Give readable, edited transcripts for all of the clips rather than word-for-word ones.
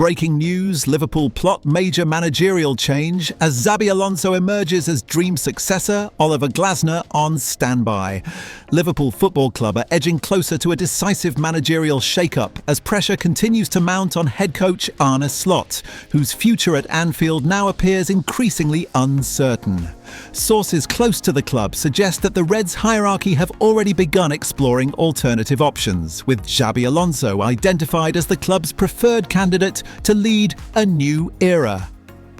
Breaking news, Liverpool plot major managerial change as Xabi Alonso emerges as dream successor, Oliver Glasner on standby. Liverpool Football Club are edging closer to a decisive managerial shake-up as pressure continues to mount on head coach Arne Slot, whose future at Anfield now appears increasingly uncertain. Sources close to the club suggest that the Reds' hierarchy have already begun exploring alternative options, with Xabi Alonso identified as the club's preferred candidate to lead a new era.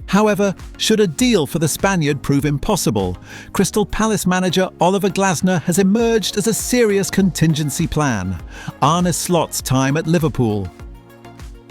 However, should a deal for the Spaniard prove impossible, Crystal Palace manager Oliver Glasner has emerged as a serious contingency plan. Arne Slot's time at Liverpool.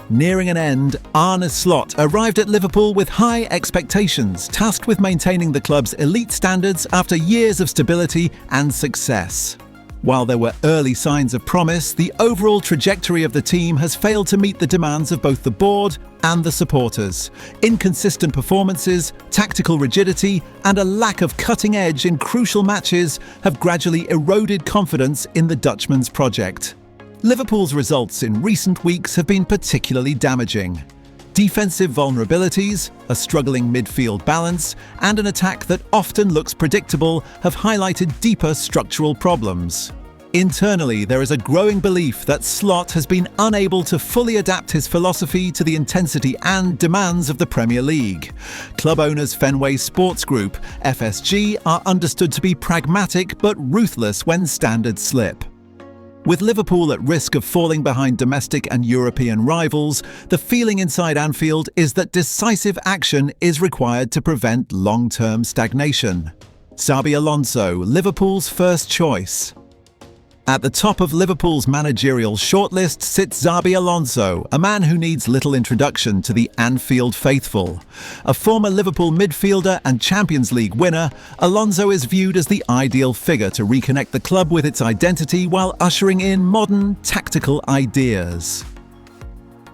Nearing an end, Arne Slot arrived at Liverpool with high expectations, tasked with maintaining the club's elite standards after years of stability and success. While there were early signs of promise, the overall trajectory of the team has failed to meet the demands of both the board and the supporters. Inconsistent performances, tactical rigidity, and a lack of cutting edge in crucial matches have gradually eroded confidence in the Dutchman's project. Liverpool's results in recent weeks have been particularly damaging. Defensive vulnerabilities, a struggling midfield balance, and an attack that often looks predictable have highlighted deeper structural problems. Internally, there is a growing belief that Slot has been unable to fully adapt his philosophy to the intensity and demands of the Premier League. Club owners Fenway Sports Group, FSG, are understood to be pragmatic but ruthless when standards slip. With Liverpool at risk of falling behind domestic and European rivals, the feeling inside Anfield is that decisive action is required to prevent long-term stagnation. Xabi Alonso, Liverpool's first choice. At the top of Liverpool's managerial shortlist sits Xabi Alonso, a man who needs little introduction to the Anfield faithful. A former Liverpool midfielder and Champions League winner, Alonso is viewed as the ideal figure to reconnect the club with its identity while ushering in modern, tactical ideas.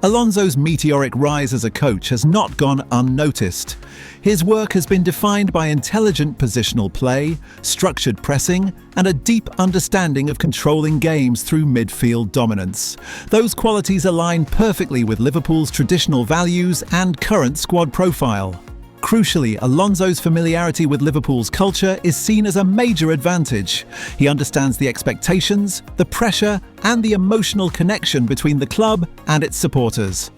Alonso's meteoric rise as a coach has not gone unnoticed. His work has been defined by intelligent positional play, structured pressing, and a deep understanding of controlling games through midfield dominance. Those qualities align perfectly with Liverpool's traditional values and current squad profile. Crucially, Alonso's familiarity with Liverpool's culture is seen as a major advantage. He understands the expectations, the pressure, and the emotional connection between the club and its supporters.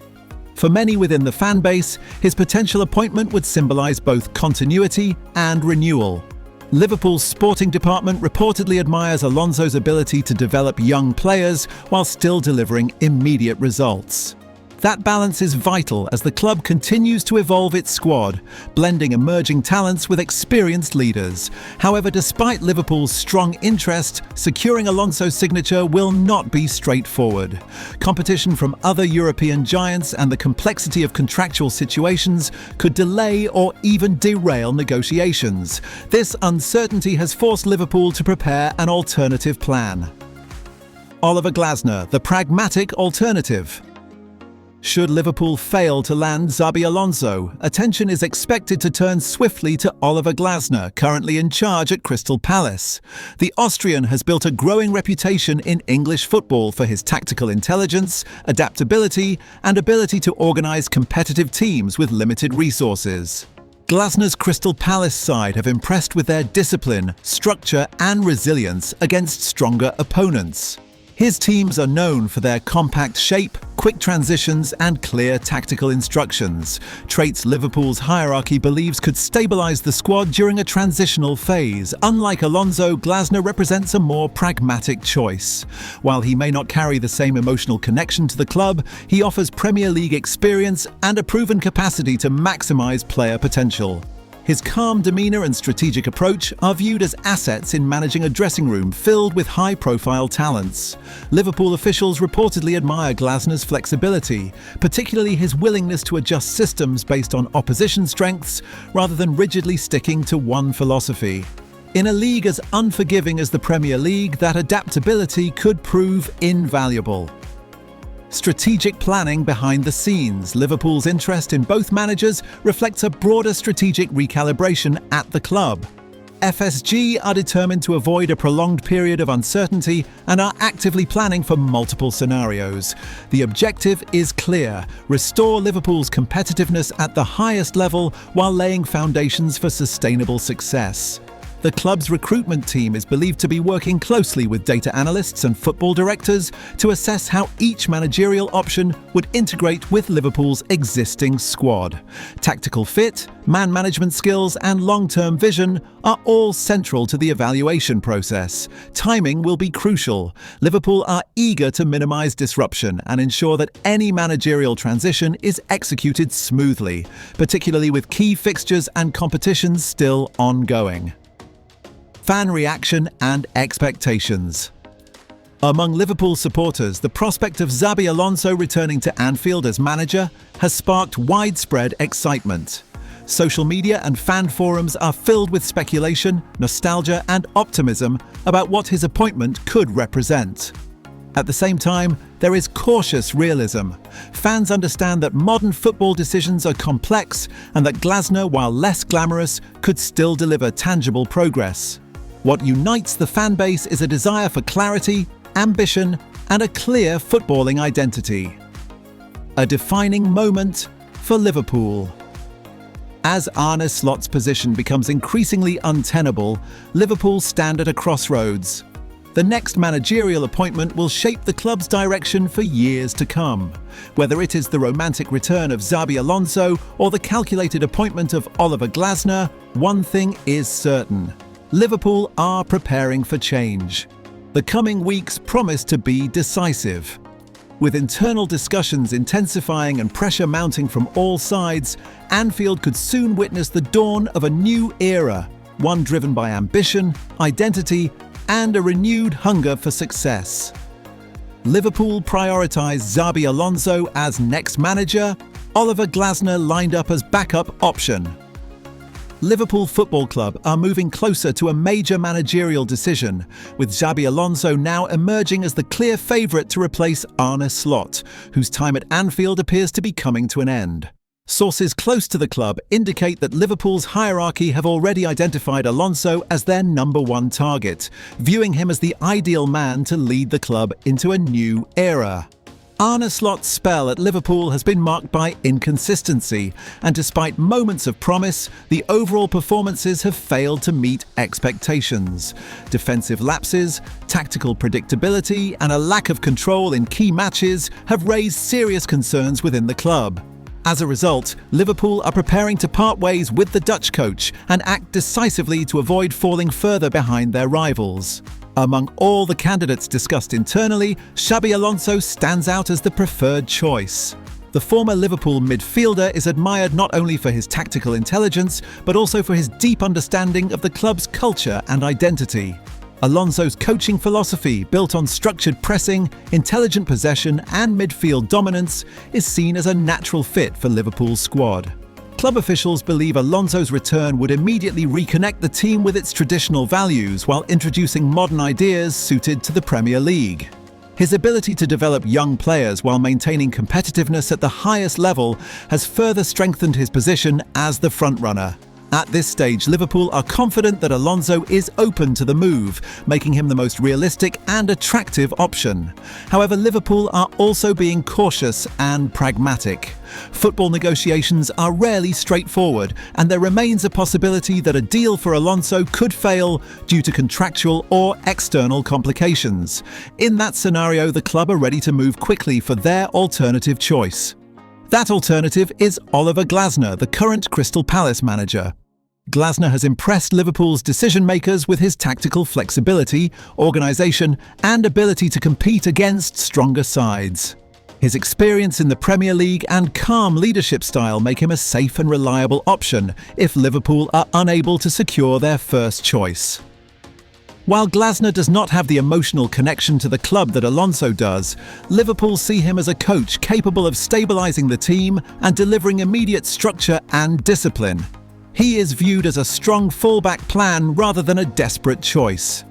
For many within the fan base, his potential appointment would symbolise both continuity and renewal. Liverpool's sporting department reportedly admires Alonso's ability to develop young players while still delivering immediate results. That balance is vital as the club continues to evolve its squad, blending emerging talents with experienced leaders. However, despite Liverpool's strong interest, securing Alonso's signature will not be straightforward. Competition from other European giants and the complexity of contractual situations could delay or even derail negotiations. This uncertainty has forced Liverpool to prepare an alternative plan. Oliver Glasner, the pragmatic alternative. Should Liverpool fail to land Xabi Alonso, attention is expected to turn swiftly to Oliver Glasner, currently in charge at Crystal Palace. The Austrian has built a growing reputation in English football for his tactical intelligence, adaptability, and ability to organise competitive teams with limited resources. Glasner's Crystal Palace side have impressed with their discipline, structure, and resilience against stronger opponents. His teams are known for their compact shape, quick transitions, and clear tactical instructions, traits Liverpool's hierarchy believes could stabilise the squad during a transitional phase. Unlike Alonso, Glasner represents a more pragmatic choice. While he may not carry the same emotional connection to the club, he offers Premier League experience and a proven capacity to maximise player potential. His calm demeanour and strategic approach are viewed as assets in managing a dressing room filled with high-profile talents. Liverpool officials reportedly admire Glasner's flexibility, particularly his willingness to adjust systems based on opposition strengths rather than rigidly sticking to one philosophy. In a league as unforgiving as the Premier League, that adaptability could prove invaluable. Strategic planning behind the scenes. Liverpool's interest in both managers reflects a broader strategic recalibration at the club. FSG are determined to avoid a prolonged period of uncertainty and are actively planning for multiple scenarios. The objective is clear: restore Liverpool's competitiveness at the highest level while laying foundations for sustainable success. The club's recruitment team is believed to be working closely with data analysts and football directors to assess how each managerial option would integrate with Liverpool's existing squad. Tactical fit, man management skills, and long-term vision are all central to the evaluation process. Timing will be crucial. Liverpool are eager to minimise disruption and ensure that any managerial transition is executed smoothly, particularly with key fixtures and competitions still ongoing. Fan reaction and expectations. Among Liverpool supporters, the prospect of Xabi Alonso returning to Anfield as manager has sparked widespread excitement. Social media and fan forums are filled with speculation, nostalgia, and optimism about what his appointment could represent. At the same time, there is cautious realism. Fans understand that modern football decisions are complex and that Glasner, while less glamorous, could still deliver tangible progress. What unites the fan base is a desire for clarity, ambition, and a clear footballing identity. A defining moment for Liverpool. As Arne Slot's position becomes increasingly untenable, Liverpool stand at a crossroads. The next managerial appointment will shape the club's direction for years to come. Whether it is the romantic return of Xabi Alonso or the calculated appointment of Oliver Glasner, one thing is certain: Liverpool are preparing for change. The coming weeks promise to be decisive. With internal discussions intensifying and pressure mounting from all sides, Anfield could soon witness the dawn of a new era, one driven by ambition, identity, and a renewed hunger for success. Liverpool prioritised Xabi Alonso as next manager, Oliver Glasner lined up as backup option. Liverpool Football Club are moving closer to a major managerial decision, with Xabi Alonso now emerging as the clear favourite to replace Arne Slot, whose time at Anfield appears to be coming to an end. Sources close to the club indicate that Liverpool's hierarchy have already identified Alonso as their #1 target, viewing him as the ideal man to lead the club into a new era. Arne Slot's spell at Liverpool has been marked by inconsistency, and despite moments of promise, the overall performances have failed to meet expectations. Defensive lapses, tactical predictability, and a lack of control in key matches have raised serious concerns within the club. As a result, Liverpool are preparing to part ways with the Dutch coach and act decisively to avoid falling further behind their rivals. Among all the candidates discussed internally, Xabi Alonso stands out as the preferred choice. The former Liverpool midfielder is admired not only for his tactical intelligence, but also for his deep understanding of the club's culture and identity. Alonso's coaching philosophy, built on structured pressing, intelligent possession, and midfield dominance, is seen as a natural fit for Liverpool's squad. Club officials believe Alonso's return would immediately reconnect the team with its traditional values while introducing modern ideas suited to the Premier League. His ability to develop young players while maintaining competitiveness at the highest level has further strengthened his position as the frontrunner. At this stage, Liverpool are confident that Alonso is open to the move, making him the most realistic and attractive option. However, Liverpool are also being cautious and pragmatic. Football negotiations are rarely straightforward, and there remains a possibility that a deal for Alonso could fail due to contractual or external complications. In that scenario, the club are ready to move quickly for their alternative choice. That alternative is Oliver Glasner, the current Crystal Palace manager. Glasner has impressed Liverpool's decision-makers with his tactical flexibility, organisation, and ability to compete against stronger sides. His experience in the Premier League and calm leadership style make him a safe and reliable option if Liverpool are unable to secure their first choice. While Glasner does not have the emotional connection to the club that Alonso does, Liverpool see him as a coach capable of stabilising the team and delivering immediate structure and discipline. He is viewed as a strong fallback plan rather than a desperate choice.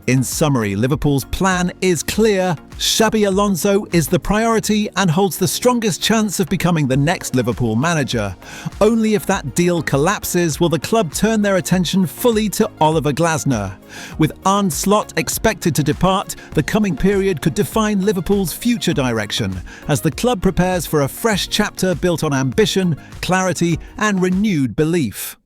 In summary, Liverpool's plan is clear. Xabi Alonso is the priority and holds the strongest chance of becoming the next Liverpool manager. Only if that deal collapses will the club turn their attention fully to Oliver Glasner. With Arne Slot expected to depart, the coming period could define Liverpool's future direction as the club prepares for a fresh chapter built on ambition, clarity and renewed belief.